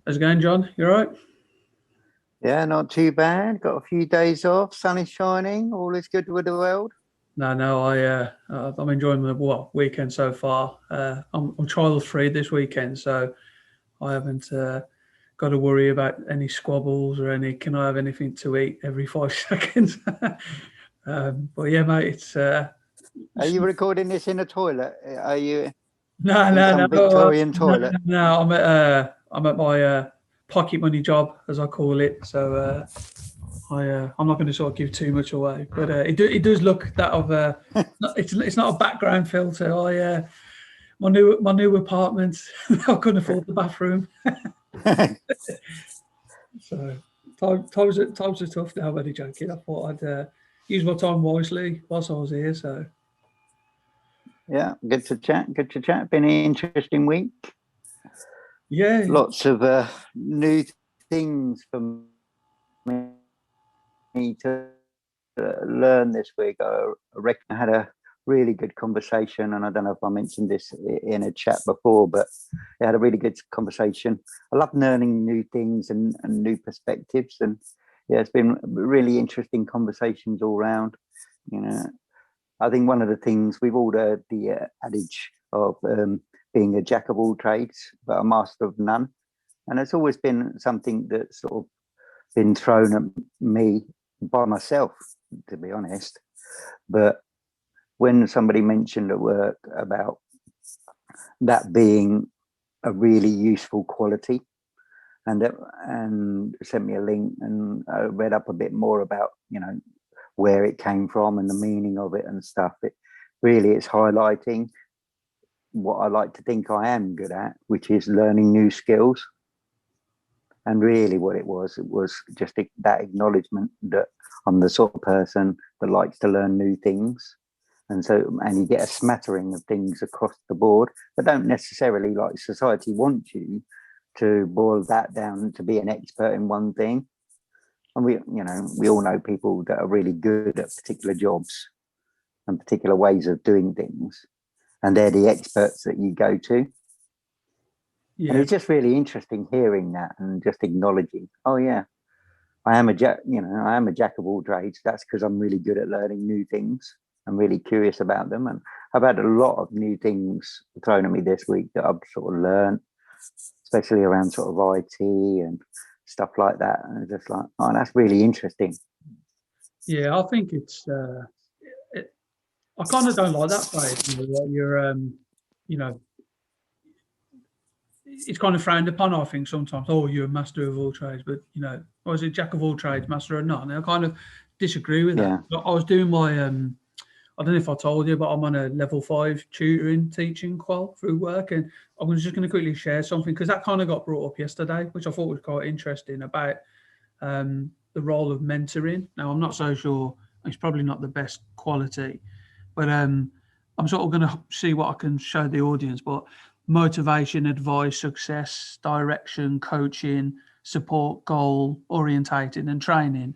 How's it going, John? You all right? Yeah, not too bad. Got a few days off. Sun is shining. All is good with the world. No, I'm enjoying the weekend so far. I'm child free this weekend, so I haven't got to worry about any squabbles or any. Can I have anything to eat every 5 seconds? But yeah, mate, Are it's you recording this in a toilet? Are you no, in no, no, some Victorian no, toilet? no. I'm at my pocket money job, as I call it. So I'm not going to sort of give too much away, but it does look that of it's not a background filter. My new apartment, I couldn't afford the bathroom, so times are tough now. Very joking. I thought I'd use my time wisely whilst I was here. So Yeah, good to chat. Good to chat. Been an interesting week. yeah, Lots of new things for me to learn this week. I reckon I had a really good conversation, and I don't know if I mentioned this in a chat before, but I had a really good conversation. I love learning new things and new perspectives, and yeah, it's been really interesting conversations all round. You know, I think one of the things we've all heard the adage of being a jack of all trades but a master of none, and it's always been something that's sort of been thrown at me by myself, to be honest. But when somebody mentioned at work about that being a really useful quality, and sent me a link, and I read up a bit more about where it came from and the meaning of it and stuff. It really is highlighting what I like to think I am good at, which is learning new skills. And really what it was just that acknowledgement that I'm the sort of person that likes to learn new things. And you get a smattering of things across the board, but don't necessarily, like society wants you to boil that down to be an expert in one thing. And we all know people that are really good at particular jobs and particular ways of doing things, and they're the experts that you go to. And yeah, it's just really interesting hearing that and just acknowledging, oh yeah, I am a jack of all trades. That's because I'm really good at learning new things. I'm really curious about them, and I've had a lot of new things thrown at me this week that I've sort of learned, especially around sort of IT and stuff like that. And it's just like, oh, that's really interesting. yeah. I think it, I kind of don't like that phrase. You know, it's kind of frowned upon, I think, sometimes. Oh, you're a master of all trades, but or is it jack of all trades, master of none? And I kind of disagree with that. Yeah, But I was doing my I don't know if I told you, but I'm on a level 5 tutoring teaching qual through work, and I'm just going to quickly share something because that kind of got brought up yesterday, which I thought was quite interesting about the role of mentoring. Now, I'm not so sure; it's probably not the best quality, but I'm sort of going to see what I can show the audience. But motivation, advice, success, direction, coaching, support, goal orientated, and training.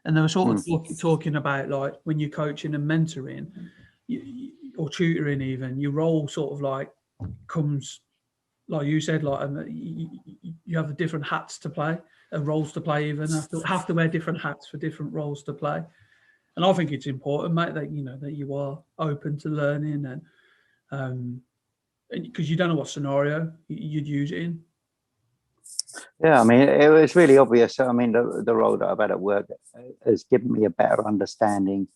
And they were sort of mm, talking about like when you're coaching and mentoring, or tutoring, even your role sort of like comes, like you said, like you have different hats to play, roles to play. Even have to wear different hats for different roles to play. And I think it's important, mate, that that you are open to learning and because you don't know what scenario you'd use it in. yeah. I mean, it was really obvious. I mean, the role that I've had at work has given me a better understanding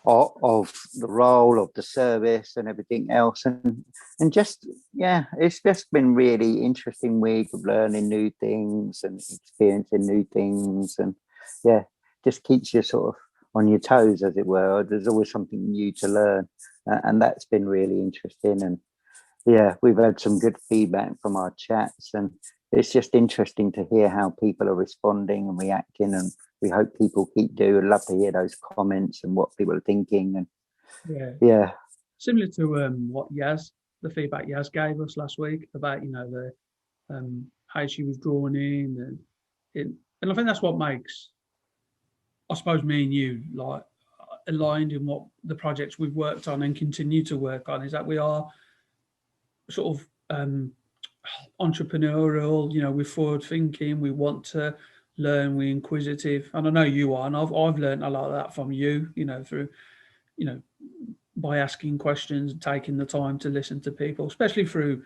of the role of the service and everything else, and just yeah, it's just been really interesting week of learning new things and experiencing new things, and yeah, just keeps you sort of on your toes, as it were. There's always something new to learn, and that's been really interesting. And yeah, we've had some good feedback from our chats, and it's just interesting to hear how people are responding and reacting. And we hope people keep doing. Love to hear those comments and what people are thinking. And Yeah, yeah, similar to what the feedback Yaz gave us last week about the how she was drawn in, and I think that's what makes, I suppose, me and you like aligned in what the projects we've worked on and continue to work on, is that we are sort of entrepreneurial, we're forward thinking, we want to learn, we're inquisitive. And I know you are, and I've learned a lot of that from you, through, you know, by asking questions and taking the time to listen to people, especially through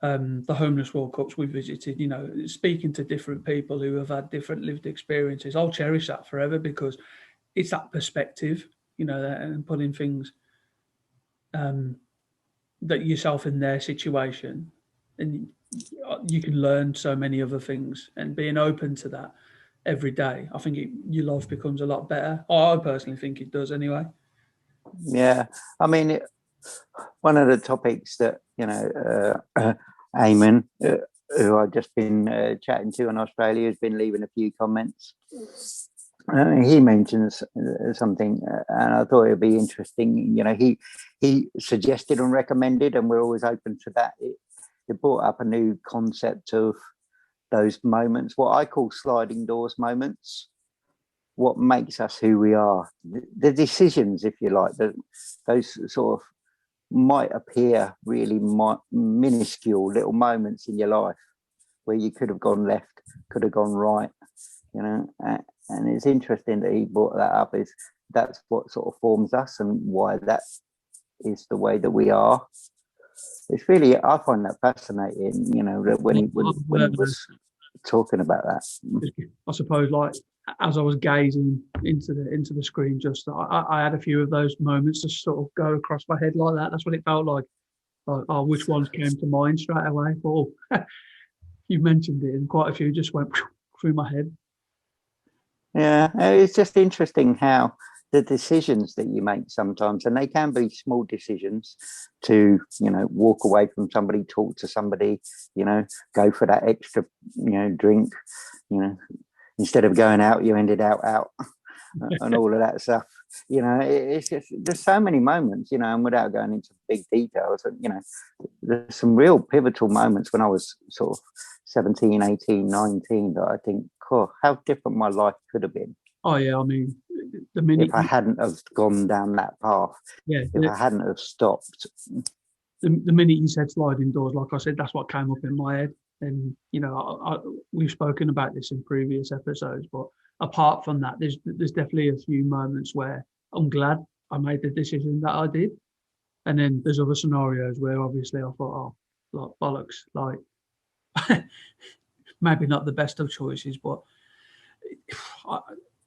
the homeless World Cups we visited, speaking to different people who have had different lived experiences. I'll cherish that forever because it's that perspective, and putting things that yourself in their situation, and you can learn so many other things, and being open to that every day, I think your life becomes a lot better. I personally think it does anyway. Yeah, I mean, one of the topics that Eamon, who I've just been chatting to in Australia, has been leaving a few comments. He mentions something, and I thought it'd be interesting. He suggested and recommended, and we're always open to that. It brought up a new concept of those moments, what I call sliding doors moments. What makes us who we are, the decisions, if you like, those sort of might appear really minuscule little moments in your life where you could have gone left, could have gone right, and it's interesting that he brought that up. Is that's what sort of forms us and why that is the way that we are. It's really, I find that fascinating, when he was talking about that. I suppose, like, as I was gazing into the screen, just I had a few of those moments just sort of go across my head like that. That's what it felt like. Which ones came to mind straight away? But you mentioned it, and quite a few just went through my head. Yeah, it's just interesting how the decisions that you make sometimes, and they can be small decisions, to walk away from somebody, talk to somebody, go for that extra drink, instead of going out, you ended out and all of that stuff. It's just, there's so many moments, and without going into big details, there's some real pivotal moments when I was sort of 17, 18, 19 that I think, how different my life could have been. Oh yeah, I mean, the minute if I hadn't have gone down that path, if I hadn't have stopped. The minute you said sliding doors, like I said, that's what came up in my head. And we've spoken about this in previous episodes, but apart from that, there's definitely a few moments where I'm glad I made the decision that I did. And then there's other scenarios where obviously I thought, like bollocks, like maybe not the best of choices, but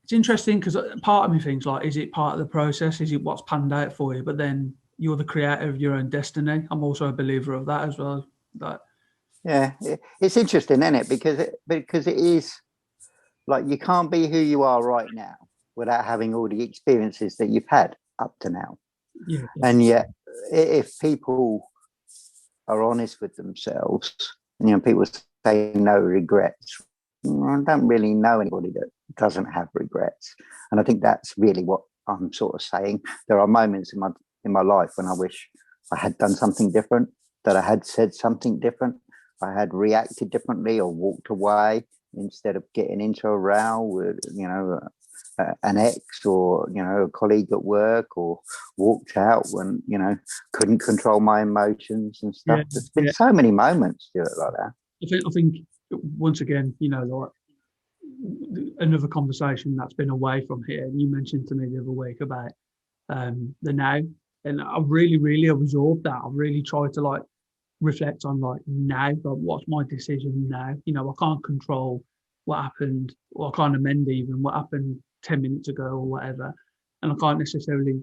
it's interesting because part of me thinks, like, is it part of the process? Is it what's panned out for you? But then you're the creator of your own destiny. I'm also a believer of that as well. Yeah, it's interesting, isn't it? Because it is like, you can't be who you are right now without having all the experiences that you've had up to now. Yeah. And yet, if people are honest with themselves, people say no regrets. I don't really know anybody that doesn't have regrets, and I think that's really what I'm sort of saying. There are moments in my life when I wish I had done something different, that I had said something different, I had reacted differently, or walked away instead of getting into a row with an ex, or a colleague at work, or walked out when couldn't control my emotions and stuff. There's been so many moments, Stuart, like that. I think once again, like another conversation that's been away from here. And you mentioned to me the other week about the now, and I really, really absorbed that. I really tried to like reflect on like now, like what's my decision now? I can't control what happened, or I can't amend even what happened 10 minutes ago or whatever, and I can't necessarily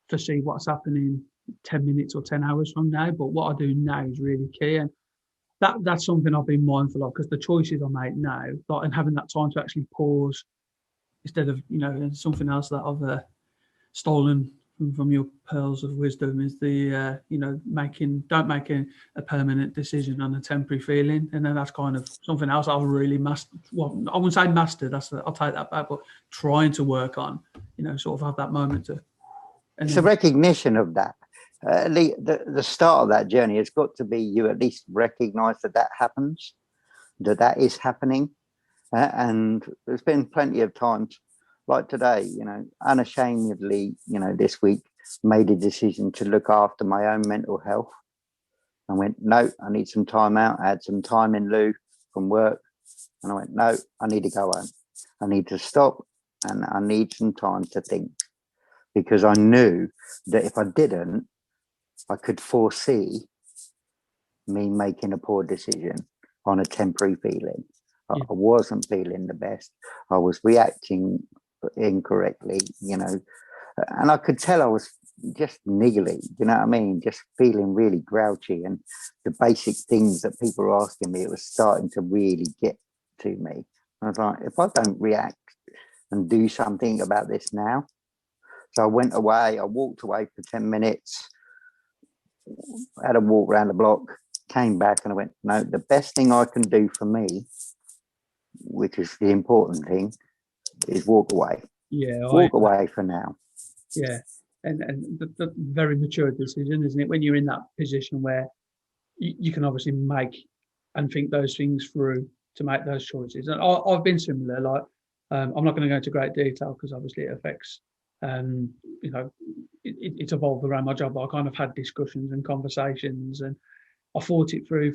foresee what's happening 10 minutes or 10 hours from now. But what I do now is really key, and that's something I've been mindful of, because the choices I make now, like, and having that time to actually pause instead of something else that I've stolen from your pearls of wisdom is the don't make a permanent decision on a temporary feeling. And then that's kind of something else I've really mastered. Well, I wouldn't say mastered, I'll take that back, but trying to work on, sort of have that moment to. It's a recognition of that. The start of that journey has got to be, you at least recognize that happens, that is happening. And there's been plenty of times like today, unashamedly, this week made a decision to look after my own mental health. I went, no, I need some time out. I had some time in lieu from work. And I went, no, I need to go home. I need to stop and I need some time to think, because I knew that if I didn't, I could foresee me making a poor decision on a temporary feeling. Yeah. I wasn't feeling the best. I was reacting incorrectly, you know, and I could tell I was just niggly, you know what I mean? Just feeling really grouchy, and the basic things that people were asking me, it was starting to really get to me. I was like, if I don't react and do something about this now. So I went away, I walked away for 10 minutes, had a walk around the block, came back and I went, no, the best thing I can do for me, which is the important thing, is walk away. Yeah. Walk away for now. Yeah. And the very mature decision, isn't it? When you're in that position where you can obviously make and think those things through to make those choices. And I've been similar. Like, I'm not going to go into great detail because obviously it affects, you know, it's evolved around my job. But I kind of had discussions and conversations, and I fought it through,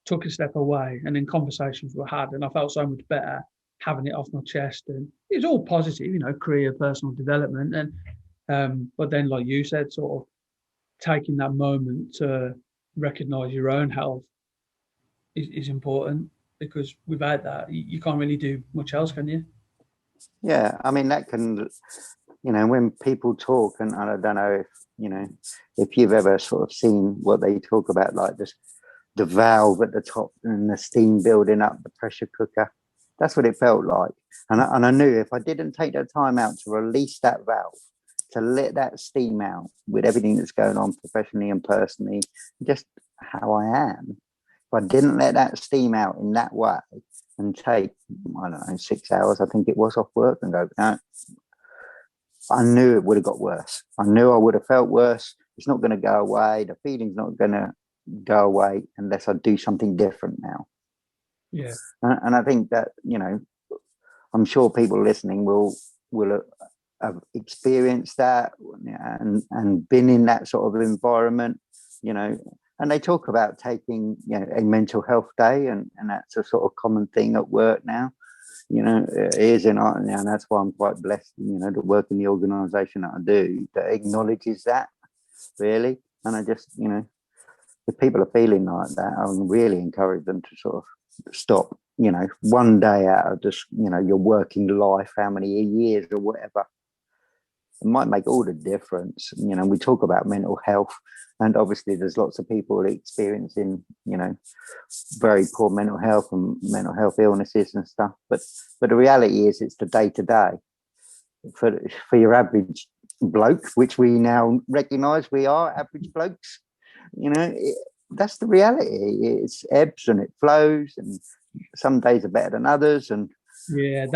took a step away, and then conversations were had, and I felt so much better having it off my chest. And it was all positive, you know, career, personal development. And but then, like you said, sort of taking that moment to recognize your own health is important, because without that, you can't really do much else, can you? Yeah, I mean, that can, you know, when people talk, and I don't know if, you know, if you've ever sort of seen what they talk about, like this, the valve at the top and the steam building up, the pressure cooker. That's what it felt like. And I knew if I didn't take that time out to release that valve, to let that steam out with everything that's going on professionally and personally, just how I am, if I didn't let that steam out in that way and take, I don't know, 6 hours, I think it was, off work and go, no, I knew it would have got worse. I knew I would have felt worse. It's not going to go away. The feeling's not going to go away unless I do something different now. Yeah. And I think that, you know, I'm sure people listening will have experienced that and been in that sort of environment, you know. And they talk about taking, you know, a mental health day, and that's a sort of common thing at work now. You know, it is in art now, and that's why I'm quite blessed, you know, to work in the organisation that I do, that acknowledges that, really. And I just, you know, if people are feeling like that, I would really encourage them to sort of stop, you know, one day out of just, you know, your working life, how many years or whatever. It might make all the difference. You know, we talk about mental health, and obviously there's lots of people experiencing, you know, very poor mental health and mental health illnesses and stuff. But the reality is, it's the day to day. For your average bloke, which we now recognise we are average blokes, you know, that's the reality. It's ebbs and it flows, and some days are better than others. And Yeah.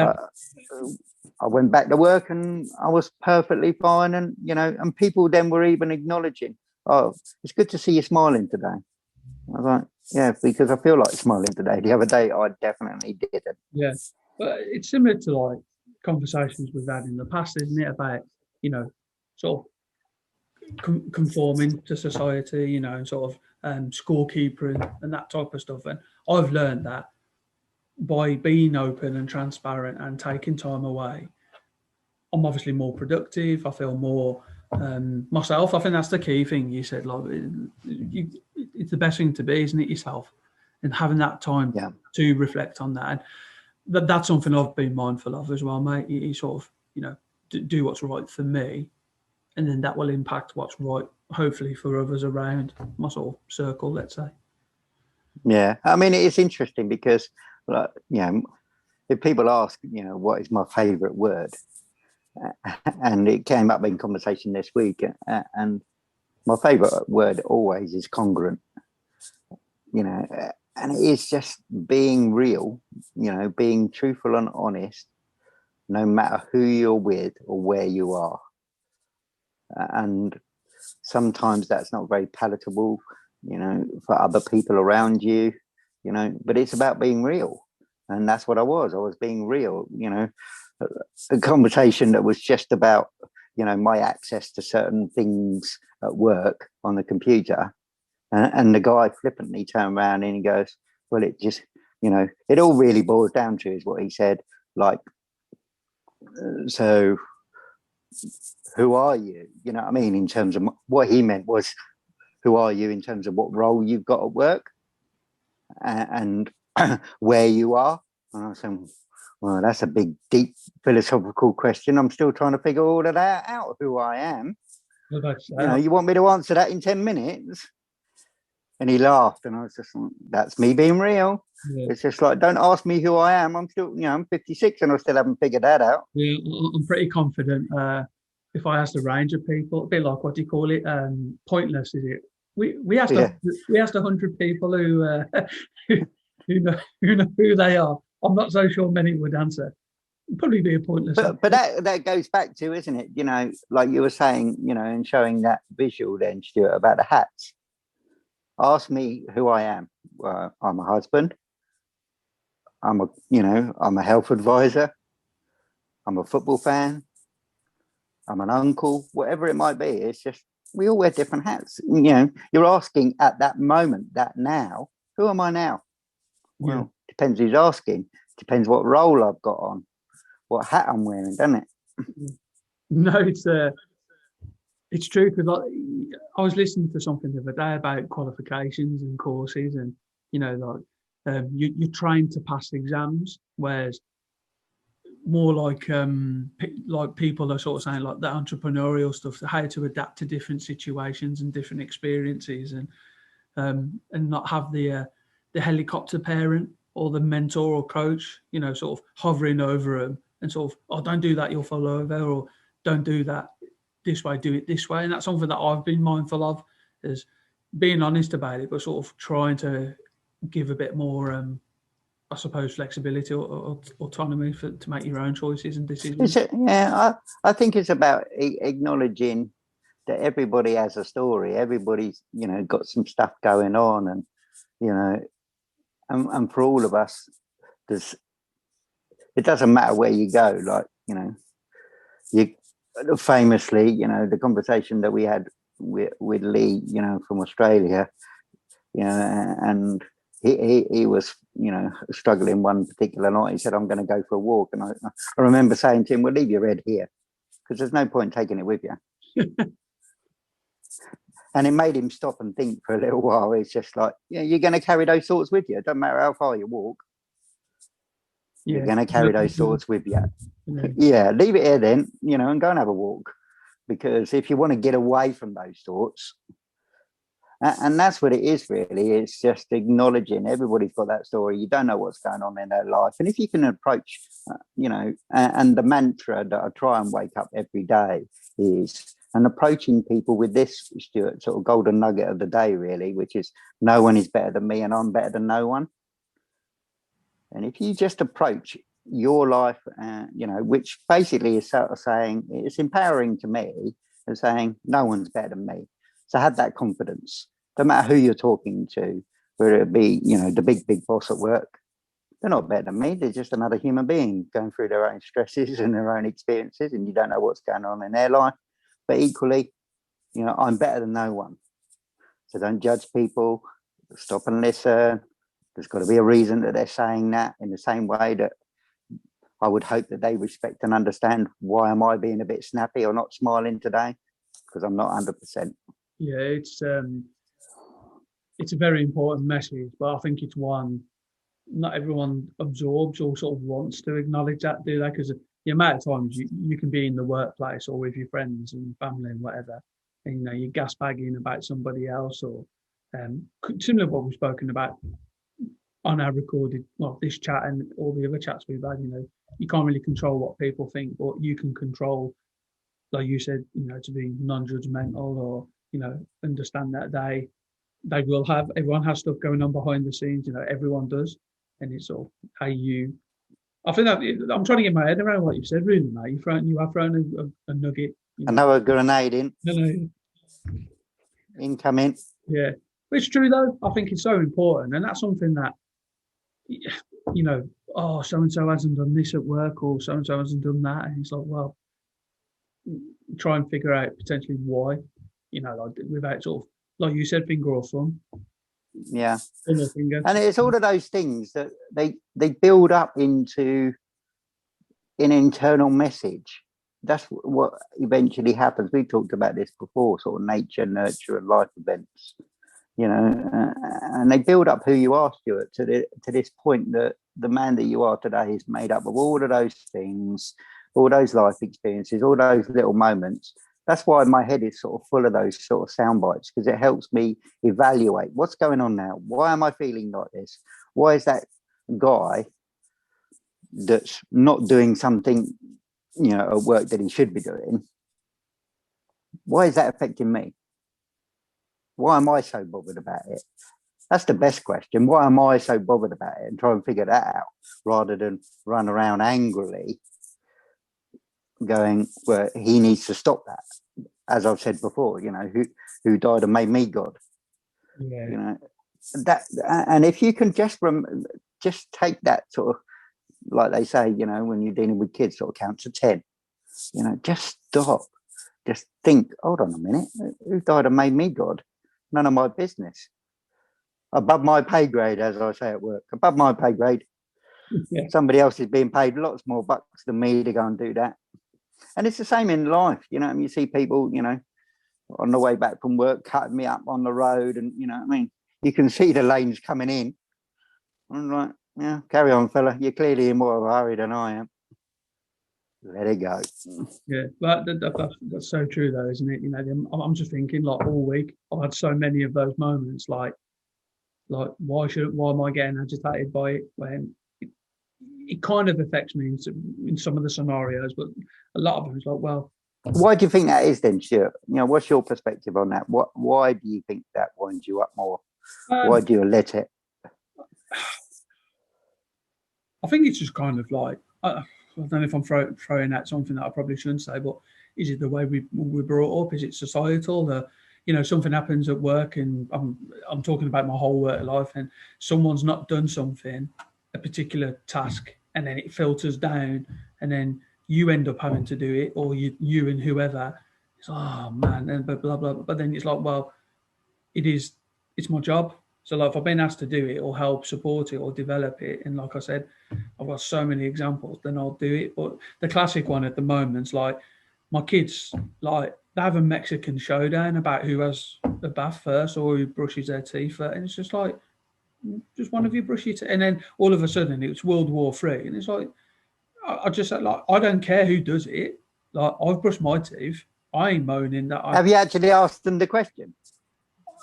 I went back to work and I was perfectly fine. And, you know, and people then were even acknowledging, oh, it's good to see you smiling today. I was like, yeah, because I feel like smiling today. The other day, I definitely didn't. Yeah. But it's similar to like conversations we've had in the past, isn't it? About, you know, sort of conforming to society, you know, sort of scorekeeper and that type of stuff. And I've learned that by being open and transparent and taking time away, I'm obviously more productive. I feel more myself. I think that's the key thing you said. Like, it's the best thing to be, isn't it, yourself? And having that time Yeah. to reflect on that. And that's something I've been mindful of as well, mate. You sort of, you know, do what's right for me, and then that will impact what's right, hopefully, for others around my sort of circle, let's say. Yeah. I mean, it's interesting because, like, you know, if people ask, you know, what is my favourite word, and it came up in conversation this week, and my favourite word always is congruent, you know, and it is just being real, you know, being truthful and honest, no matter who you're with or where you are. And sometimes that's not very palatable, you know, for other people around you, you know, but it's about being real. And that's what I was being real, you know. A conversation that was just about, you know, my access to certain things at work on the computer, And the guy flippantly turned around and he goes, well, it just, it all really boils down to is what he said, like, so who are you? You know what I mean? In terms of what he meant was, who are you in terms of what role you've got at work and where you are? And I was saying, well, that's a big, deep philosophical question. I'm still trying to figure all of that out, who I am. You want me to answer that in 10 minutes? And he laughed, and I was just like, that's me being real. Yeah. It's just like, don't ask me who I am. I'm still, I'm 56 and I still haven't figured that out. Yeah, I'm pretty confident. If I asked a range of people, a bit like, what do you call it? Pointless, is it? We asked 100 people who know who they are. I'm not so sure many would answer. It'd probably be a pointless. But that goes back to, isn't it? Like you were saying, and showing that visual then, Stuart, about the hats. Ask me who I am. I'm a husband. I'm a health advisor. I'm a football fan. I'm an uncle, whatever it might be. It's just, we all wear different hats. You're asking at that moment, that now, who am I now? Well, yeah. Depends who's asking. Depends what role I've got on, what hat I'm wearing, doesn't it? No, it's true, because I was listening to something the other day about qualifications and courses, and you're trained to pass exams, whereas more like people are sort of saying like the entrepreneurial stuff, how to adapt to different situations and different experiences, and not have the helicopter parent or the mentor or coach, sort of hovering over them and sort of, oh, don't do that, you'll fall over, or don't do that this way, do it this way. And that's something that I've been mindful of, is being honest about it, but sort of trying to give a bit more, I suppose, flexibility or autonomy to make your own choices and decisions. I think it's about acknowledging that everybody has a story. Everybody's, got some stuff going on, and, and for all of us, it doesn't matter where you go. Like, you famously, the conversation that we had with Lee, from Australia, and he was, struggling one particular night. He said, I'm going to go for a walk. And I remember saying to him, well, leave your head here, because there's no point taking it with you. And it made him stop and think for a little while. It's just like, you're going to carry those thoughts with you. It doesn't matter how far you walk. You're going to carry those thoughts with you. Yeah, leave it here then, and go and have a walk. Because if you want to get away from those thoughts, and that's what it is really, it's just acknowledging everybody's got that story. You don't know what's going on in their life. And if you can approach, and the mantra that I try and wake up every day is, and approaching people with this, Stuart, sort of golden nugget of the day really, which is, no one is better than me and I'm better than no one. And if you just approach your life, which basically is sort of saying, it's empowering to me, and saying no one's better than me. So have that confidence. No matter who you're talking to, whether it be, the big boss at work, they're not better than me. They're just another human being going through their own stresses and their own experiences, and you don't know what's going on in their life. But equally, I'm better than no one. So don't judge people. Stop and listen. There's got to be a reason that they're saying that, in the same way that I would hope that they respect and understand, why am I being a bit snappy or not smiling today? Because I'm not 100%. Yeah, it's a very important message, but I think it's one not everyone absorbs or sort of wants to acknowledge that, do they? Because the amount of times you can be in the workplace or with your friends and family and whatever, and you're gas bagging about somebody else, or similar to what we've spoken about on our recorded, this chat and all the other chats we've had. You can't really control what people think, but you can control, like you said, to be non-judgmental, or understand that they will have, everyone has stuff going on behind the scenes. Everyone does, and it's all how you. I think that I'm trying to get my head around what you said, really, mate. You have thrown a nugget. Another grenade in. No. Incoming. Yeah, but it's true though. I think it's so important, and that's something that, oh, so and so hasn't done this at work, or so and so hasn't done that, and it's like, well, try and figure out potentially why, like, without sort of like you said, finger or thumb, Yeah. thumb or finger. And it's all of those things that they build up into an internal message. That's what eventually happens. We talked about this before, sort of nature, nurture, and life events. And they build up who you are, Stuart, to this point that the man that you are today is made up of all of those things, all those life experiences, all those little moments. That's why my head is sort of full of those sort of sound bites, because it helps me evaluate what's going on now. Why am I feeling like this? Why is that guy that's not doing something, at work that he should be doing? Why is that affecting me? Why am I so bothered about it? That's the best question. Why am I so bothered about it? And try and figure that out rather than run around angrily going, well, he needs to stop that. As I've said before, who died and made me God. Yeah. That, and if you can just take that sort of, like they say, when you're dealing with kids, sort of count to 10, just stop, just think, hold on a minute, who died and made me God? None of my business. Above my pay grade, as I say at work, above my pay grade. Yeah. Somebody else is being paid lots more bucks than me to go and do that. And it's the same in life, you see people, on the way back from work, cutting me up on the road, and you can see the lanes coming in. I'm like, yeah, carry on, fella. You're clearly in more of a hurry than I am. Let it go. Yeah, but that's so true, though, isn't it? I'm just thinking, like, all week I've had so many of those moments, like why am I getting agitated by it when it kind of affects me in some of the scenarios, but a lot of them is like, well, why do you think that is then, Stuart? What's your perspective on that? Why do you think that winds you up more? Why do you let it? I think it's just kind of like, I don't know if I'm throwing out something that I probably shouldn't say, but is it the way we're brought up? Is it societal? Something happens at work, and I'm talking about my whole work life, and someone's not done something, a particular task, and then it filters down, and then you end up having to do it, or you and whoever. It's, oh man, and blah blah. But then it's like, well, it's my job. So like if I've been asked to do it or help support it or develop it, and like I said, I've got so many examples, then I'll do it. But the classic one at the moment is like my kids, like they have a Mexican showdown about who has a bath first or who brushes their teeth first. And it's just like, just one of you brush your teeth. And then all of a sudden it's World War III. And it's like, I just like, I don't care who does it. Like I've brushed my teeth. I ain't moaning that. Have you actually asked them the question?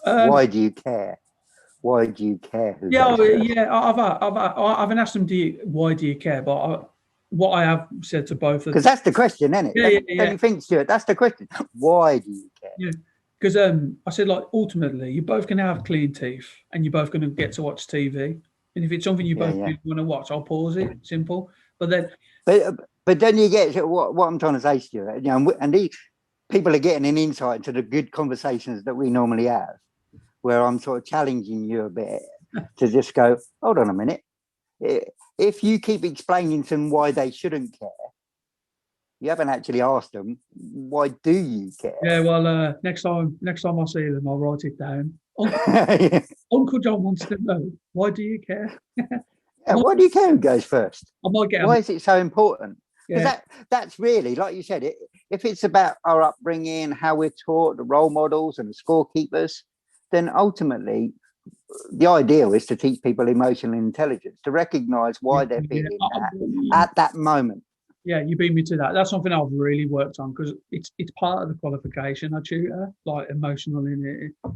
Why do you care? Why do you care? I haven't asked them, why do you care? But what I have said to both of them. Because that's the question, isn't it? Don't you think, Stuart? That's the question. Why do you care? Yeah. Because I said, like, ultimately, you're both going to have clean teeth and you're both going to get to watch TV. And if it's something you both want to watch, I'll pause it. Simple. But then. But then you get what I'm trying to say, Stuart. And these people are getting an insight into the good conversations that we normally have, where I'm sort of challenging you a bit to just go, hold on a minute. If you keep explaining to them why they shouldn't care, you haven't actually asked them, why do you care? Yeah, well, next time I see them, I'll write it down. Uncle John wants to know, why do you care? Why do you care who goes first? I might get why is it so important? Because yeah. that's really, like you said, if it's about our upbringing, how we're taught, the role models and the scorekeepers, then ultimately the ideal is to teach people emotional intelligence, to recognize why they're feeling that at that moment. Yeah, you beat me to that. That's something I've really worked on because it's part of the qualification I tutor, like emotional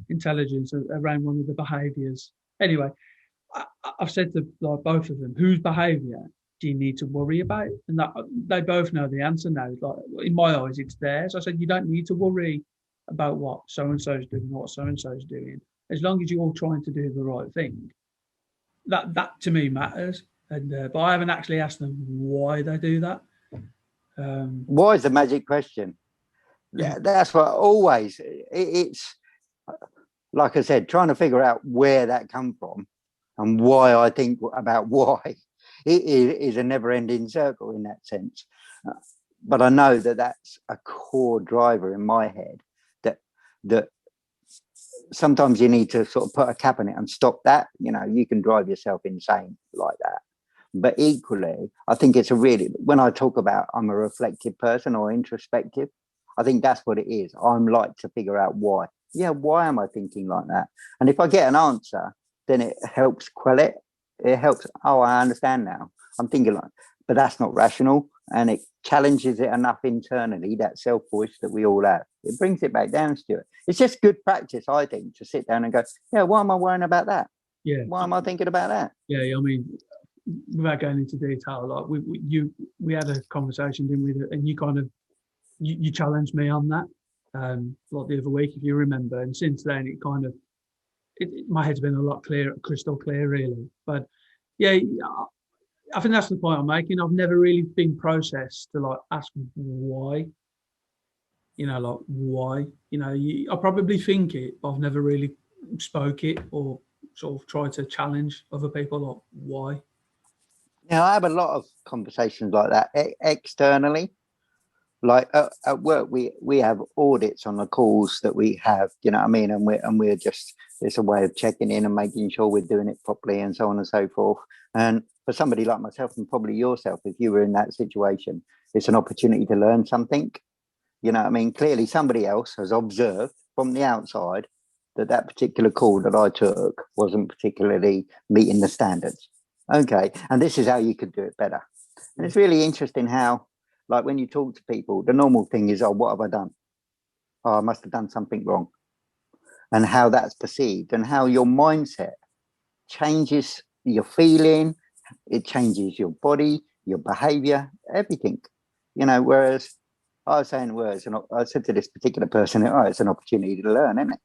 intelligence around one of the behaviours. Anyway, I've said to like both of them, whose behaviour do you need to worry about? And that they both know the answer now. Like in my eyes, it's theirs. I said you don't need to worry about what so and so is doing, what so and so is doing, as long as you're all trying to do the right thing. That to me matters. And but I haven't actually asked them why they do that. Why is the magic question? Yeah. That's what always it's like I said, trying to figure out where that come from and why I think about why it is a never-ending circle in that sense. But I know that that's a core driver in my head that sometimes you need to sort of put a cap on it and stop that. You know, you can drive yourself insane like that. But equally, I think it's a really, when I talk about I'm a reflective person or introspective, I think that's what it is. I'm like to figure out why. Yeah, why am I thinking like that? And if I get an answer, then it helps quell it. It helps. Oh, I understand now. I'm thinking like, but that's not rational. And it challenges it enough internally, that self voice that we all have. It brings it back down, Stuart. It's just good practice, I think, to sit down and go, yeah, why am I worrying about that? Yeah. Why am I thinking about that? Yeah, I mean, without going into detail, like we had a conversation, didn't we? And you kind of you challenged me on that, like the other week, if you remember. And since then, it kind of my head's been a lot clearer, crystal clear, really. But yeah, I think that's the point I'm making. I've never really been processed to like ask why. You know, like why. You know, I probably think it, but I've never really spoke it or sort of tried to challenge other people like why. Yeah, I have a lot of conversations like that externally. Like at work, we have audits on the calls that we have. You know what I mean? And we're just, it's a way of checking in and making sure we're doing it properly and so on and so forth. And for somebody like myself and probably yourself, if you were in that situation, it's an opportunity to learn something. You know what I mean? Clearly, somebody else has observed from the outside that that particular call that I took wasn't particularly meeting the standards. Okay, and this is how you could do it better. And it's really interesting how, like when you talk to people, the normal thing is, oh, what have I done? Oh, I must have done something wrong. And how that's perceived and how your mindset changes your feeling, it changes your body, your behavior, everything. You know, whereas I was saying words, and I said to this particular person, oh, it's an opportunity to learn, isn't it?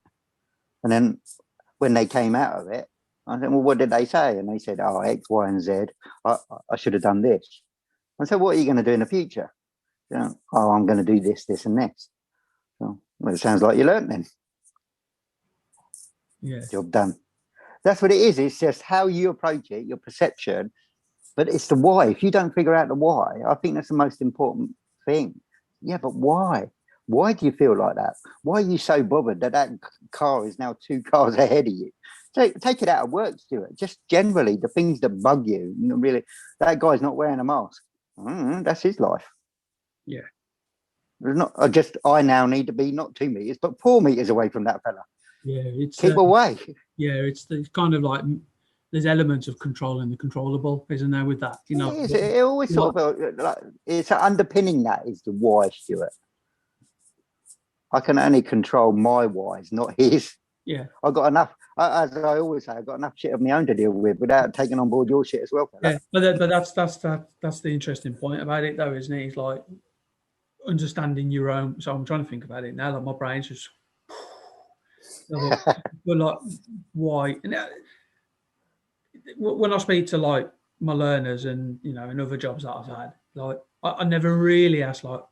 And then when they came out of it, I said, well, what did they say? And they said, oh, X, Y, and Z. I should have done this. I said, what are you going to do in the future? You know, oh, I'm going to do this, this, and this. So, well, it sounds like you learned then. Yeah. Job done. That's what it is. It's just how you approach it, your perception, but it's the why. If you don't figure out the why, I think that's the most important thing. Yeah, but why? Why do you feel like that? Why are you so bothered that that car is now 2 cars ahead of you? Take it out of work, Stuart. Just generally the things that bug you. Really, that guy's not wearing a mask. That's his life. Yeah. There's not. I now need to be not 2 meters, but 4 meters away from that fella. Yeah, it's keep away. Yeah, it's kind of like there's elements of controlling the controllable, isn't there? With that, you know, it always sort of like, it's underpinning that is the why, Stuart. I can only control my whys, not his. Yeah, I've got enough. As I always say, I've got enough shit of my own to deal with without taking on board your shit as well. Fella. Yeah, but that's the interesting point about it, though, isn't it? It's like understanding your own. So I'm trying to think about it now. Like my brain's just. But like, why? And when I speak to like my learners and you know, in other jobs that I've had, like I never really ask like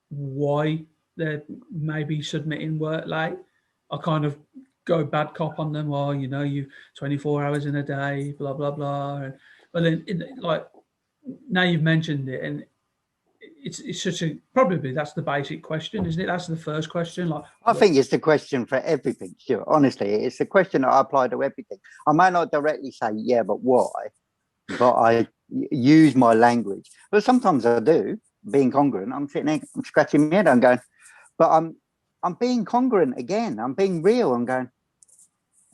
why they're maybe submitting work late. I kind of go bad cop on them. Well, you know, you 24 hours in a day, blah blah blah. And but then like now you've mentioned it, and it's such a probably that's the basic question, isn't it? That's the first question. Like I think it's the question for everything, Stuart. Honestly, it's the question that I apply to everything. I might not directly say yeah, but why? But I use my language. But sometimes I do, being congruent. I'm sitting there, I'm scratching my head, I'm going, but I'm being congruent again. I'm being real. I'm going,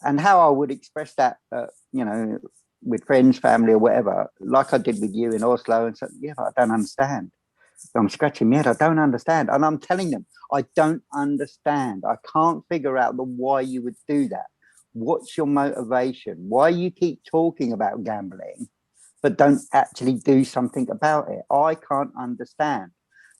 and how I would express that, you know, with friends, family, or whatever, like I did with you in Oslo, and so yeah, I don't understand. I'm scratching my head. I don't understand, and I'm telling them I don't understand. I can't figure out the why you would do that. What's your motivation? Why you keep talking about gambling, but don't actually do something about it? I can't understand.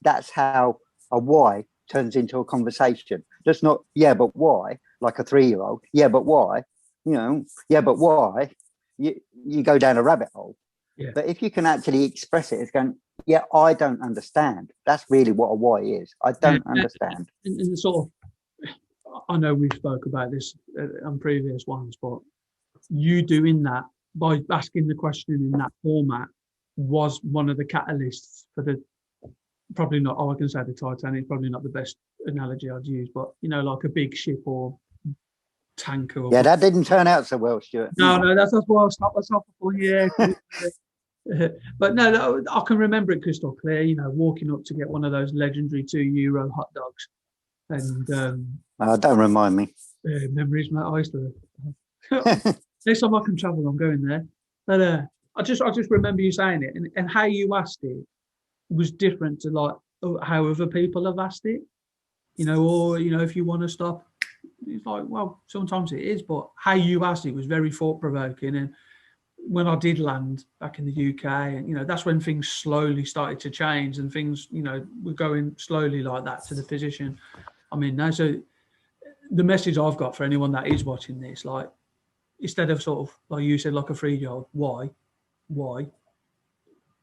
That's how a why turns into a conversation. Just not, yeah, but why? Like a 3-year-old. Yeah, but why? You know, yeah, but why? You go down a rabbit hole. Yeah. But if you can actually express it, it's going, yeah, I don't understand. That's really what a why is. I don't understand. And sort of, I know we've spoke about this on previous ones, but you doing that by asking the question in that format was one of the catalysts for the probably not. Oh, I can say the Titanic, probably not the best analogy I'd use, but you know, like a big ship or tanker. Yeah, that didn't turn out so well, Stuart. No, that's why I stopped myself before. Yeah. But no, I can remember it crystal clear. You know, walking up to get one of those legendary €2 hot dogs, and Don't remind me. memories, mate. I used to. Next time I can travel, I'm going there. But I just remember you saying it, and how you asked it was different to like how other people have asked it. You know, or you know, if you want to stop, it's like, well, sometimes it is, but how you asked it was very thought provoking. And when I did land back in the UK, and you know, that's when things slowly started to change, and things, you know, were going slowly like that to the position I'm in now. So the message I've got for anyone that is watching this, like, instead of sort of like you said, like a 3-year-old, why,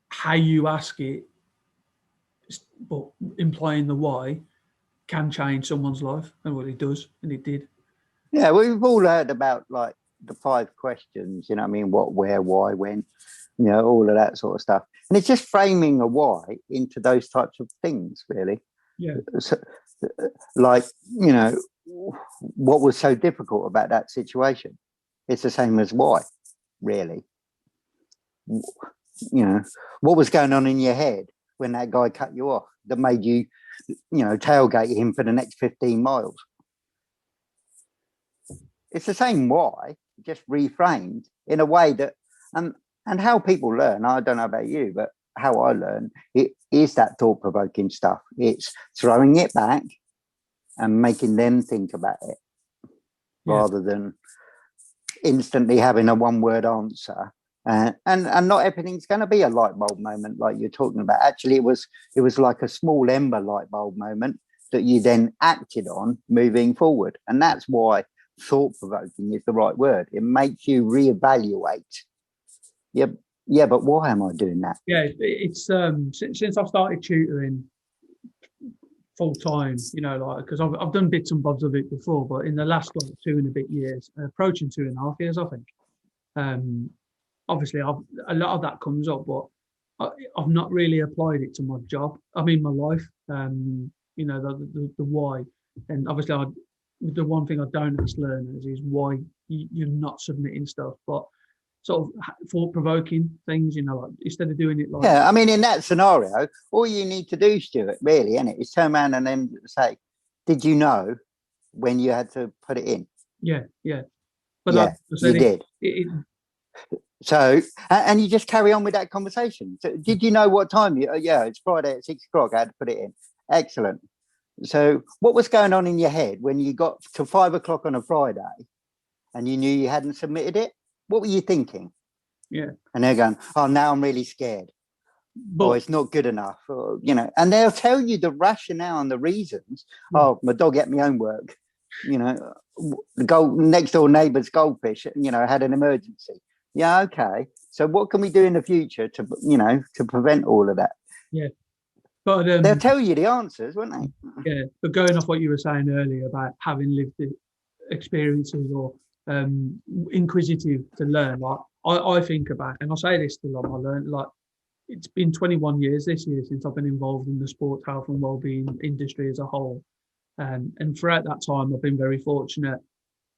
how you ask it, but implying the why can change someone's life, and what it does, and it did. Yeah, we've all heard about like the 5 questions, you know what I mean? What, where, why, when, you know, all of that sort of stuff. And it's just framing a why into those types of things, really. Yeah. So, like, you know, what was so difficult about that situation? It's the same as why, really. You know, what was going on in your head when that guy cut you off that made you, you know, tailgate him for the next 15 miles? It's the same why, just reframed in a way that, and how people learn, I don't know about you, but how I learn, it is that thought-provoking stuff. It's throwing it back and making them think about it, rather than instantly having a one-word answer. And not everything's going to be a light bulb moment like you're talking about. Actually, it was like a small ember light bulb moment that you then acted on moving forward. And that's why thought-provoking is the right word. It makes you reevaluate. Yeah, but why am I doing that? Yeah, it's since I've started tutoring full time, you know, like, because I've done bits and bobs of it before, but in the last like 2 and a bit years, approaching 2.5 years, I think. Obviously, a lot of that comes up, but I've not really applied it to my job. I mean, my life. You know, the why, and obviously, the one thing I don't ask learners is why you're not submitting stuff, but sort of thought-provoking things, you know, like, instead of doing it like... Yeah, I mean, in that scenario, all you need to do, Stuart, really, isn't it, is turn around and then say, did you know when you had to put it in? Yeah. But yeah, you did. So, and you just carry on with that conversation. So, did you know what time? Yeah, it's Friday at 6 o'clock. I had to put it in. Excellent. So, what was going on in your head when you got to 5 o'clock on a Friday and you knew you hadn't submitted it? What were you thinking? Yeah. And they're going, oh, now I'm really scared. But it's not good enough. Or, you know, and they'll tell you the rationale and the reasons. Yeah. Oh, my dog ate my homework. You know, the next door neighbour's goldfish, you know, had an emergency. Yeah, okay. So what can we do in the future to, you know, to prevent all of that? Yeah. But they'll tell you the answers, won't they? Yeah. But going off what you were saying earlier about having lived the experiences or inquisitive to learn, like I think about, and I say this to a lot of my learn, like, it's been 21 years this year since I've been involved in the sport, health and wellbeing industry as a whole. And throughout that time, I've been very fortunate.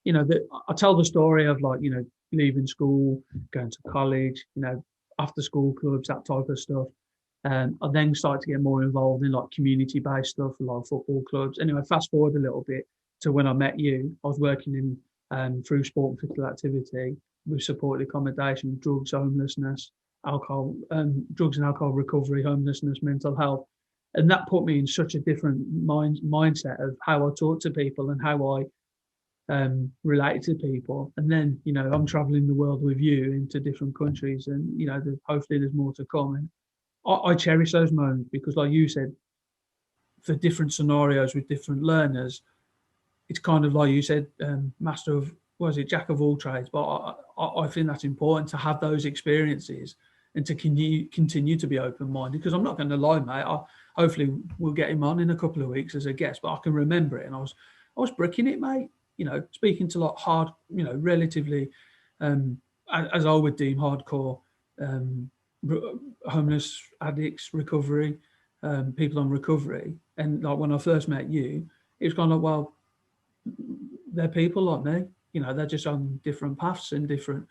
You know, that I tell the story of, like, you know, leaving school, going to college, you know, after school clubs, that type of stuff. I then started to get more involved in like community-based stuff, like football clubs. Anyway, fast forward a little bit to when I met you. I was working in through sport and physical activity with supported accommodation, drugs, homelessness, alcohol, drugs and alcohol recovery, homelessness, mental health. And that put me in such a different mindset of how I talk to people and how I related to people. And then, you know, I'm traveling the world with you into different countries, and, you know, hopefully there's more to come. And I cherish those moments because, like you said, for different scenarios with different learners, it's kind of like you said, master of, jack of all trades. But I think that's important to have those experiences and to continue to be open-minded, because I'm not going to lie, mate. Hopefully we'll get him on in a couple of weeks as a guest, but I can remember it, and I was bricking it, mate. You know, speaking to like hard, you know, relatively, as I would deem hardcore, homeless addicts, recovery, people on recovery. And like when I first met you, it was kind of, well, they're people like me. You know, they're just on different paths and different.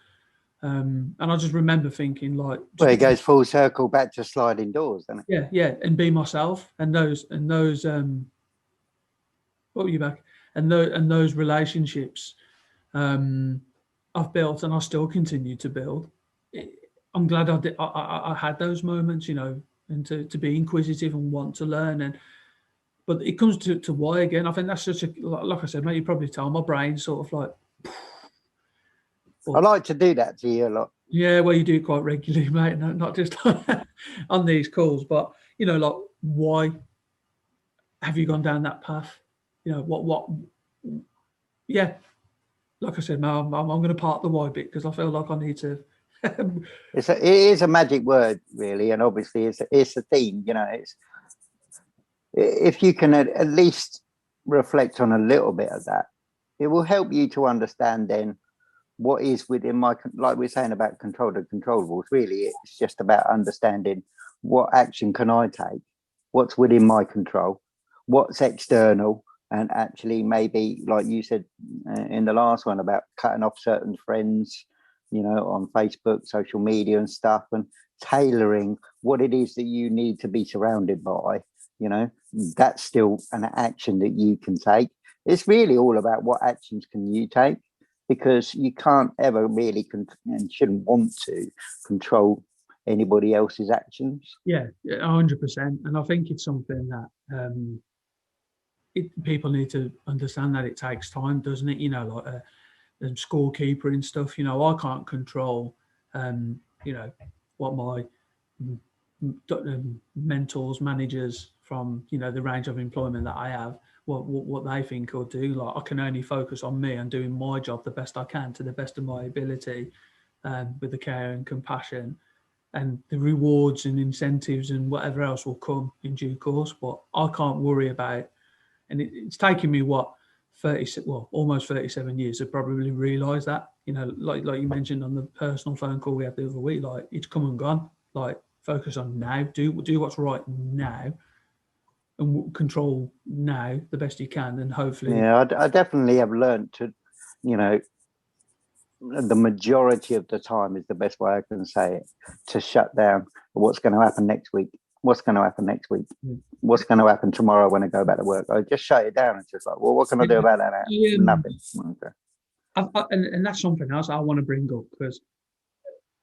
And I just remember thinking, like, Well, it goes full circle back to sliding doors, doesn't it? yeah, and be myself, and those what were you back, and those relationships I've built, and I still continue to build. I'm glad I did. I had those moments, you know, and to be inquisitive and want to learn. And but it comes to why again. I think that's such a, like I said, mate. You probably tell my brain sort of like. I like to do that to you a lot. Yeah, well, you do it quite regularly, mate. Not just on these calls, but you know, like, why have you gone down that path? You know, what? Yeah, like I said, mate, I'm going to part the why bit because I feel like I need to. It is a magic word, really, and obviously it's a theme. You know, it's if you can at least reflect on a little bit of that, it will help you to understand then what is within my, like we're saying about control the controllables. Really, it's just about understanding what action can I take, what's within my control, what's external, and actually maybe, like you said in the last one, about cutting off certain friends, you know, on Facebook, social media and stuff, and tailoring what it is that you need to be surrounded by. You know, that's still an action that you can take. It's really all about what actions can you take, because you can't ever really and shouldn't want to control anybody else's actions. Yeah, 100%. And I think it's something that people need to understand, that it takes time, doesn't it? You know, like the scorekeeper and stuff. You know, I can't control, you know, what my mentors, managers from, you know, the range of employment that I have, what they think or do. Like, I can only focus on me and doing my job the best I can to the best of my ability, with the care and compassion, and the rewards and incentives and whatever else will come in due course. But I can't worry about, and it's taken me almost 37 years to probably realise that. You know, like you mentioned on the personal phone call we had the other week, like, it's come and gone. Like, focus on now, do what's right now, and control now the best you can, and hopefully. Yeah, I definitely have learned to, you know, the majority of the time is the best way I can say it, to shut down what's going to happen next week. What's going to happen next week? What's going to happen tomorrow when I go back to work? I just shut it down. It's just like, well, what can I do about that now? Nothing. Okay. And that's something else I want to bring up, because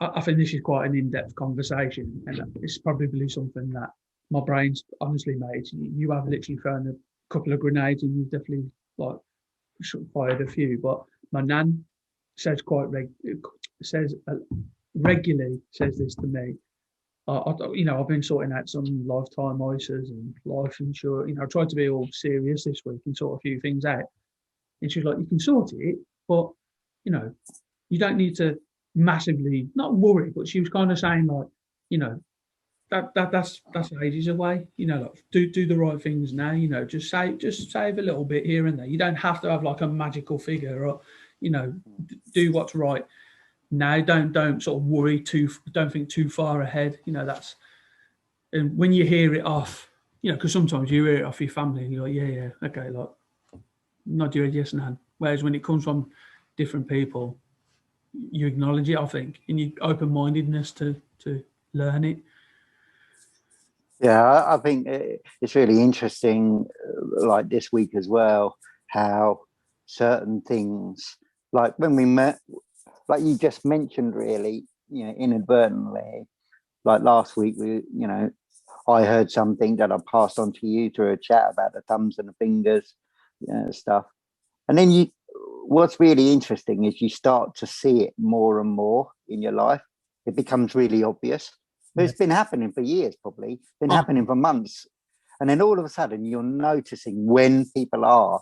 I think this is quite an in-depth conversation, and it's probably something that my brain's honestly made. You have literally thrown a couple of grenades, and you've definitely like fired a few. But my nan says regularly says this to me. You know, I've been sorting out some lifetime ISAs and life insurance. You know, I tried to be all serious this week and sort a few things out. And she's like, you can sort it, but, you know, you don't need to massively, not worry, but she was kind of saying, like, you know, that's ages away. You know, like, do the right things now. You know, just save a little bit here and there. You don't have to have like a magical figure, or, you know, do what's right now. Don't sort of worry don't think too far ahead. You know, that's, and when you hear it off, you know, because sometimes you hear it off your family and you're like, yeah, okay, like, nod your head, yes, Nan. Whereas when it comes from different people, you acknowledge it, I think, and you open-mindedness to learn it. Yeah, I think it's really interesting, like this week as well, how certain things, like when we met, like you just mentioned, really, you know, inadvertently, like last week, you know, I heard something that I passed on to you through a chat about the thumbs and the fingers, you know, stuff. And then what's really interesting is you start to see it more and more in your life. It becomes really obvious. But it's been happening for years, probably, been happening for months. And then all of a sudden you're noticing when people are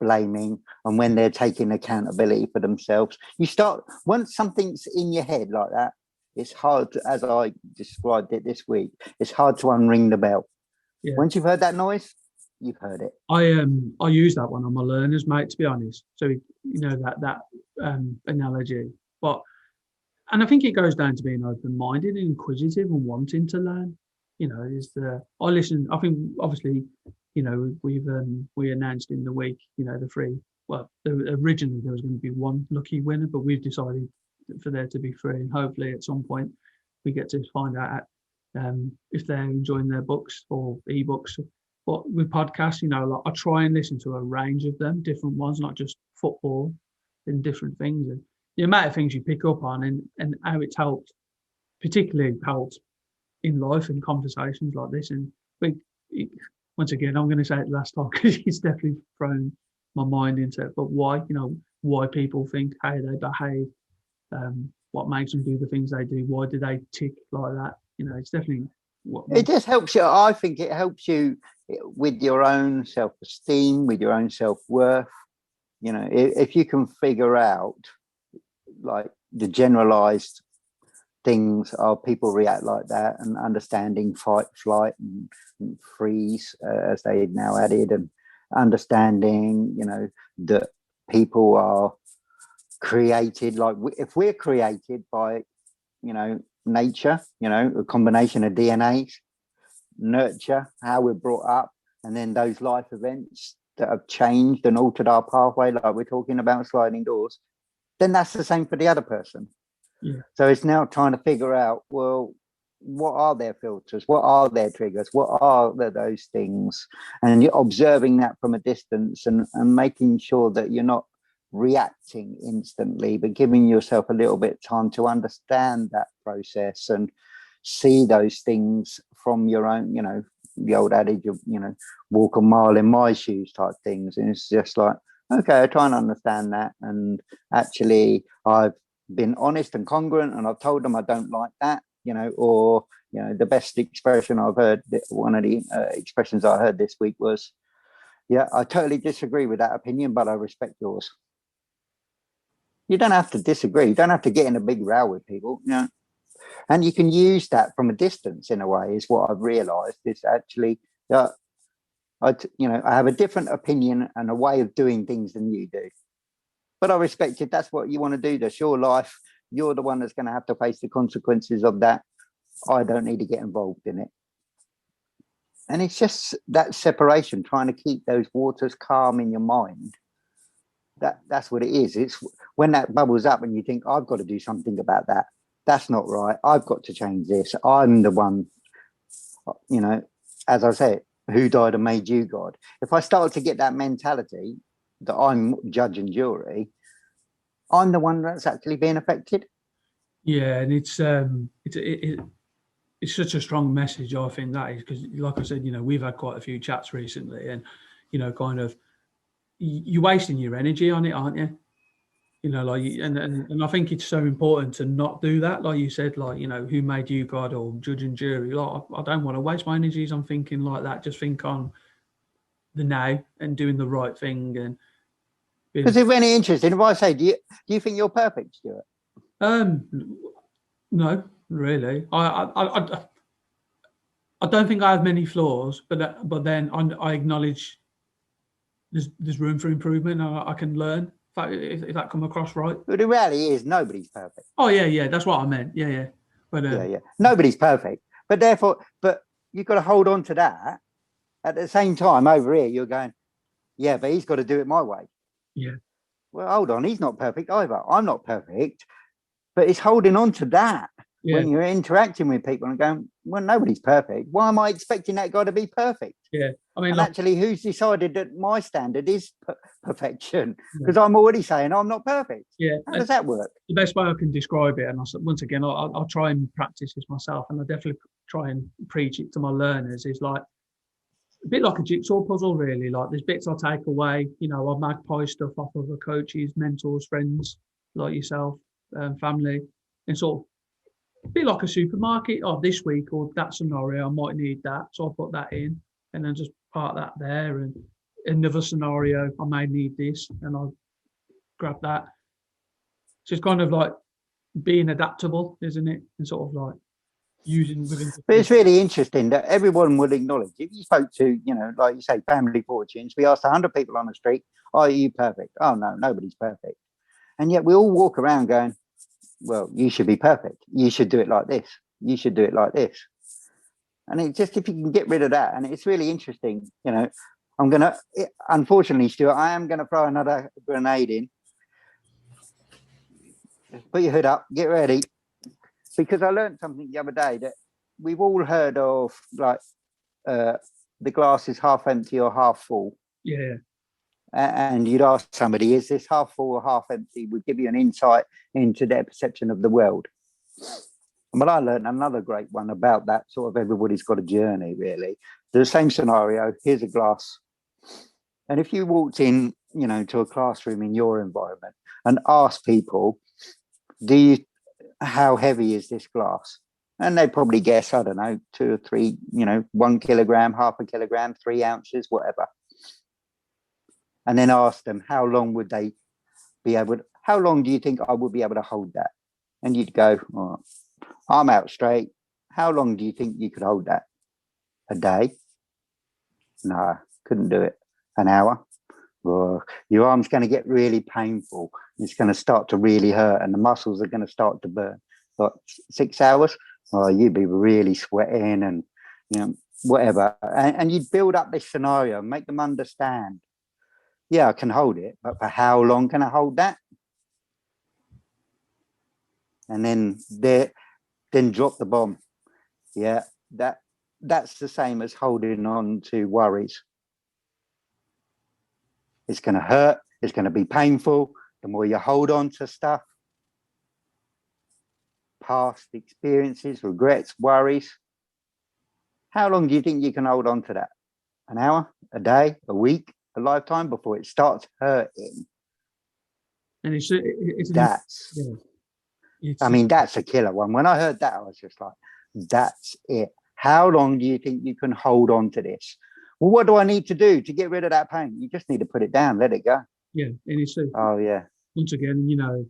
blaming and when they're taking accountability for themselves. You start, once something's in your head like that, it's hard to, as I described it this week, it's hard to unring the bell. Yeah. Once you've heard that noise, you've heard it. I use that one on my learners, mate, to be honest. So, you know, that analogy. And I think it goes down to being open-minded and inquisitive and wanting to learn. You know, I think obviously, you know, we announced in the week, you know, the free well, originally there was going to be one lucky winner, but we've decided for there to be three, and hopefully at some point we get to find out if they're enjoying their books or ebooks. But with podcasts, like I try and listen to a range of them, different ones, not just football and different things. And the amount of things you pick up on and how it's helped, particularly helped in life and conversations like this. And once again, I'm going to say it last time because it's definitely thrown my mind into it. But why people think, how they behave, what makes them do the things they do, why do they tick like that? It's definitely it just helps you. I think it helps you with your own self-esteem, with your own self-worth. If you can figure out like the generalized things of people react like that, and understanding fight, flight, and freeze, as they now added, and understanding, that people are created, like if we're created by, nature, a combination of DNAs, nurture, how we're brought up, and then those life events that have changed and altered our pathway, like we're talking about sliding doors, then that's the same for the other person. Yeah. So it's now trying to figure out, well, what are their filters? What are their triggers? What are those things? And you're observing that from a distance and making sure that you're not reacting instantly, but giving yourself a little bit of time to understand that process and see those things from your own, the old adage of, walk a mile in my shoes type things. And it's just like, okay, I try and understand that. And actually, I've been honest and congruent, and I've told them I don't like that, or, the best expression I've heard, one of the expressions I heard this week was, yeah, I totally disagree with that opinion, but I respect yours. You don't have to disagree. You don't have to get in a big row with people, and you can use that from a distance in a way, is what I've realized. Is actually, I have a different opinion and a way of doing things than you do, but I respect it. That's what you want to do. That's your life. You're the one that's going to have to face the consequences of that. I don't need to get involved in it. And it's just that separation, trying to keep those waters calm in your mind. That's what it is. It's when that bubbles up and you think, I've got to do something about that. That's not right. I've got to change this. I'm the one, as I said, who died and made you God. If I start to get that mentality that I'm judge and jury, I'm the one that's actually being affected. Yeah, and it's such a strong message, I think, that is, because like I said, we've had quite a few chats recently, and kind of you're wasting your energy on it, aren't you? And I think it's so important to not do that. Like you said, like, who made you God, or judge and jury. Like, I don't want to waste my energies on thinking like that. Just think on the now and doing the right thing. And because it's really interesting. If I say, do you think you're perfect, Stuart? No, really. I don't think I have many flaws, but then I acknowledge there's room for improvement. I can learn if that come across right. But the reality is nobody's perfect. Oh yeah, that's what I meant. Yeah. But yeah, nobody's perfect. But you've got to hold on to that. At the same time, over here, you're going, yeah, but he's got to do it my way. Yeah. Well, hold on, he's not perfect either. I'm not perfect, but it's holding on to that when you're interacting with people and going, well, nobody's perfect. Why am I expecting that guy to be perfect? Yeah, I mean, actually, who's decided that my standard is perfection? Because I'm already saying I'm not perfect. Yeah, how does that work? The best way I can describe it, and once again, I'll try and practice this myself, and I definitely try and preach it to my learners, is like a bit like a jigsaw puzzle, really. Like, there's bits I take away. I magpie stuff off of the coaches, mentors, friends like yourself, family, and sort of a bit like a supermarket. This week or that scenario, I might need that, so I'll put that in, and then just part that there. And another scenario, I may need this, and I'll grab that. So it's kind of like being adaptable, isn't it? And sort of like using within. But it's really interesting that everyone would acknowledge. If you spoke to, like you say, Family Fortunes, we asked 100 people on the street, are you perfect? Oh, no, nobody's perfect. And yet we all walk around going, well, you should be perfect. You should do it like this. You should do it like this. And it's just, if you can get rid of that, and it's really interesting, I'm going to, unfortunately, Stuart, I am going to throw another grenade in. Put your hood up, get ready. Because I learned something the other day that we've all heard of, like, the glass is half empty or half full. Yeah. And you'd ask somebody, is this half full or half empty? Would give you an insight into their perception of the world. But I learned another great one about that sort of everybody's got a journey, really. The same scenario, here's a glass. And if you walked in, you know, to a classroom in your environment and asked people, how heavy is this glass? And they'd probably guess, I don't know, 2 or 3, you know, 1 kilogram, half a kilogram, 3 ounces, whatever. And then ask them, how long would they be able to, how long do you think I would be able to hold that? And you'd go, oh, arm out straight. How long do you think you could hold that? A day? No, couldn't do it. An hour? Oh, your arm's going to get really painful. It's going to start to really hurt and the muscles are going to start to burn. But 6 hours? Oh, you'd be really sweating and, you know, whatever. And you'd build up this scenario and make them understand. Yeah, I can hold it, but for how long can I hold that? And then drop the bomb. Yeah, that's the same as holding on to worries. It's going to hurt. It's going to be painful. The more you hold on to stuff, past experiences, regrets, worries. How long do you think you can hold on to that? An hour, a day, a week, a lifetime before it starts hurting? And it's that's, yeah. I mean, that's a killer one. When I heard that, I was just like, that's it. How long do you think you can hold on to this? Well, what do I need to do to get rid of that pain? You just need to put it down, let it go. Yeah, and it's oh yeah. Once again, you know,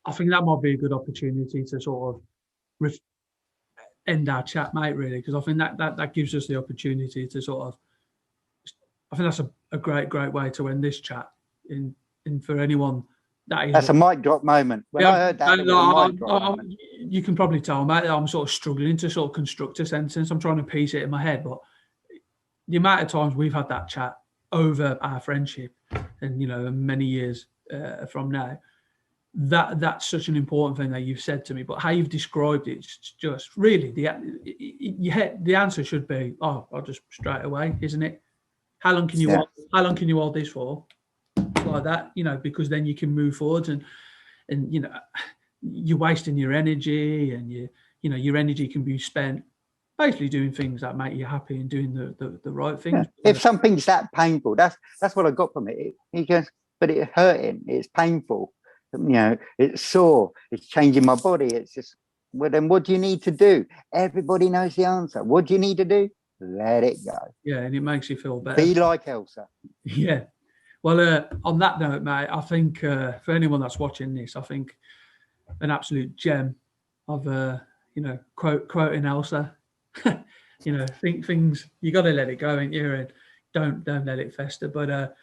I think that might be a good opportunity to sort of end our chat, mate. Really, because I think that gives us the opportunity to sort of. I think that's a great way to end this chat. In for anyone that is. That's a mic drop moment. When I heard that, you can probably tell, mate, that I'm sort of struggling to sort of construct a sentence. I'm trying to piece it in my head, but the amount of times we've had that chat over our friendship, and you know, many years from now, that's such an important thing that you've said to me. But how you've described it's just really the answer should be, oh, I'll just straight away, isn't it? How long can you hold this for? Like that, you know, because then you can move forward and you know, you're wasting your energy, and your energy can be spent basically doing things that make you happy and doing the right things. Yeah. If something's that painful, that's what I got from it. He goes, but it's hurting, it's painful, you know, it's sore, it's changing my body. It's just, well, then what do you need to do? Everybody knows the answer. What do you need to do? Let it go. Yeah, and it makes you feel better. Be like Elsa. Yeah. Well, on that note, mate, I think for anyone that's watching this, I think an absolute gem of you know, quoting Elsa. You know, think things, you got to let it go, ain't you? And don't let it fester. But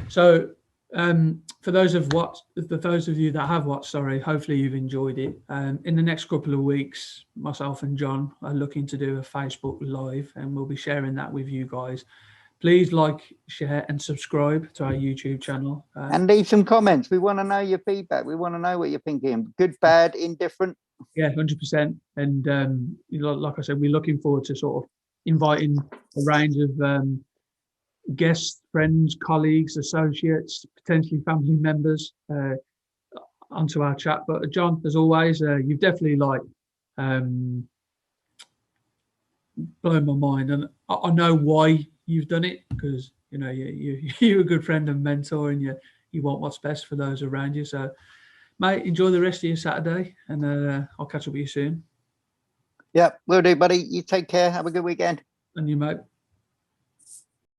so for those of you that have watched, hopefully you've enjoyed it. In the next couple of weeks, myself and John are looking to do a Facebook Live, and we'll be sharing that with you guys. Please like, share, and subscribe to our YouTube channel. And leave some comments. We want to know your feedback. We want to know what you're thinking. Good, bad, indifferent. Yeah, 100%. And you know, like I said, we're looking forward to sort of inviting a range of guests, friends, colleagues, associates, potentially family members onto our chat. But John, as always, you've definitely blown my mind, and I know why you've done it, because you know you're a good friend and mentor, and you want what's best for those around you. So, mate, enjoy the rest of your Saturday, and I'll catch up with you soon. Yeah, will do, buddy. You take care. Have a good weekend. And you, mate.